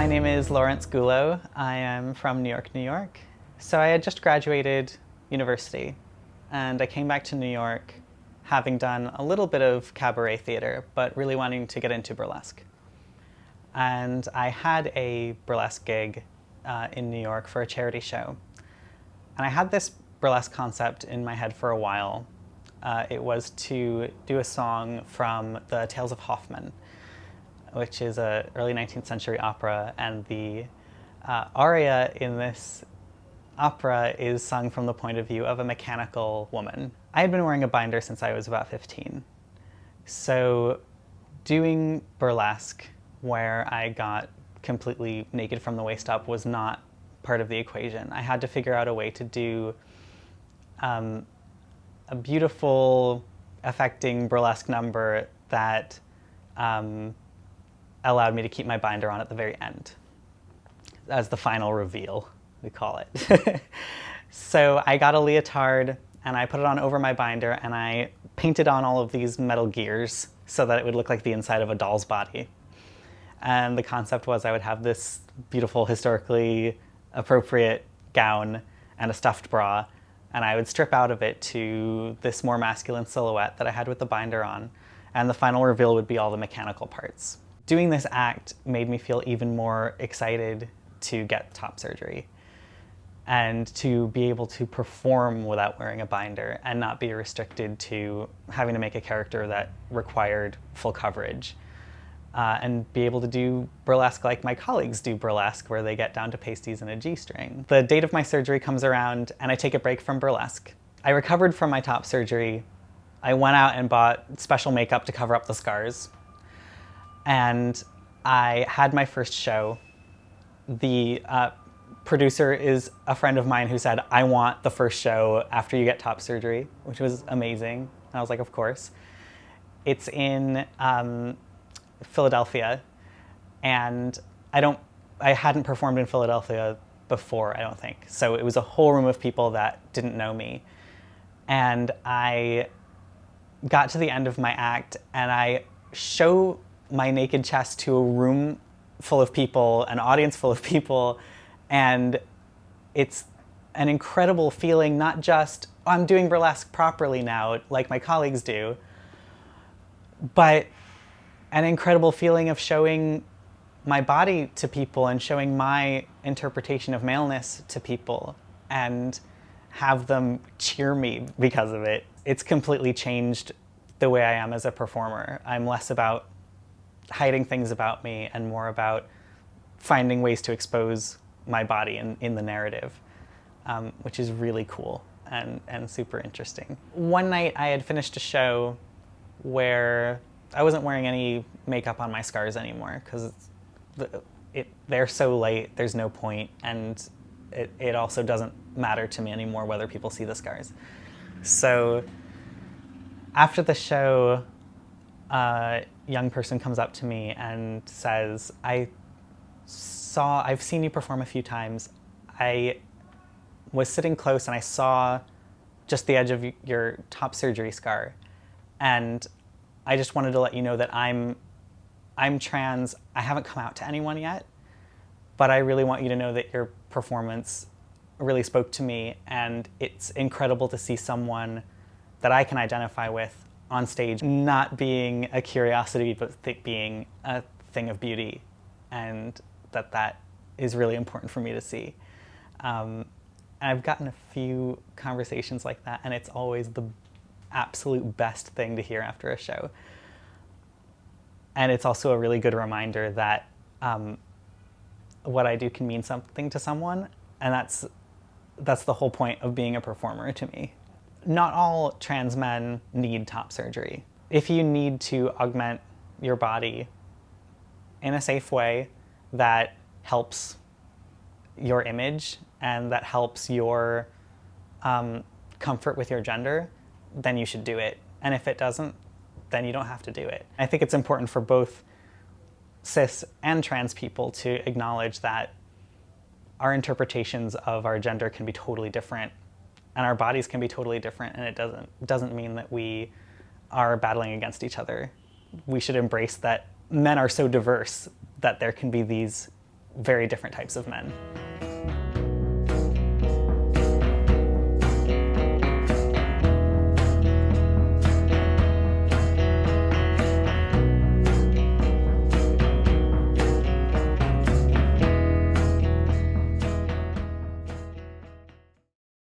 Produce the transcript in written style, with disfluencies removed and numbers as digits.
My name is Gullo. I am from New York, New York. So I had just graduated university and I came back to New York having done a little bit of cabaret theater, but really wanting to get into burlesque. And I had a burlesque gig in New York for a charity show. And I had this burlesque concept in my head for a while. It was to do a song from the Tales of Hoffmann, which is an early 19th century opera, and the aria in this opera is sung from the point of view of a mechanical woman. I had been wearing a binder since I was about 15. So doing burlesque, where I got completely naked from the waist up, was not part of the equation. I had to figure out a way to do a beautiful, affecting burlesque number that allowed me to keep my binder on at the very end, as the final reveal, we call it. So I got a leotard and I put it on over my binder and I painted on all of these metal gears so that it would look like the inside of a doll's body. And the concept was I would have this beautiful, historically appropriate gown and a stuffed bra, and I would strip out of it to this more masculine silhouette that I had with the binder on, and the final reveal would be all the mechanical parts. Doing this act made me feel even more excited to get top surgery and to be able to perform without wearing a binder and not be restricted to having to make a character that required full coverage. And be able to do burlesque like my colleagues do burlesque, where they get down to pasties and a G-string. The date of my surgery comes around and I take a break from burlesque. I recovered from my top surgery. I went out and bought special makeup to cover up the scars. And I had my first show. The producer is a friend of mine who said, I want the first show after you get top surgery, which was amazing. And I was like, of course. It's in Philadelphia, and I hadn't performed in Philadelphia before, I don't think. So it was a whole room of people that didn't know me. And I got to the end of my act and I show my naked chest to a room full of people, an audience full of people, and it's an incredible feeling, not just, oh, I'm doing burlesque properly now, like my colleagues do, but an incredible feeling of showing my body to people and showing my interpretation of maleness to people and have them cheer me because of it. It's completely changed the way I am as a performer. I'm less about hiding things about me and more about finding ways to expose my body in the narrative, which is really cool and super interesting. One night I had finished a show where I wasn't wearing any makeup on my scars anymore because they're so light, there's no point, and it also doesn't matter to me anymore whether people see the scars. So after the show, a young person comes up to me and says, I've seen you perform a few times. I was sitting close and I saw just the edge of your top surgery scar, and I just wanted to let you know that I'm trans. I haven't come out to anyone yet, but I really want you to know that your performance really spoke to me, and it's incredible to see someone that I can identify with on stage not being a curiosity, but being a thing of beauty, and that is really important for me to see. And I've gotten a few conversations like that, and it's always the absolute best thing to hear after a show. And it's also a really good reminder that what I do can mean something to someone, and that's the whole point of being a performer to me. Not all trans men need top surgery. If you need to augment your body in a safe way that helps your image and that helps your comfort with your gender, then you should do it. And if it doesn't, then you don't have to do it. I think it's important for both cis and trans people to acknowledge that our interpretations of our gender can be totally different, and our bodies can be totally different, and it doesn't mean that we are battling against each other. We should embrace that men are so diverse that there can be these very different types of men.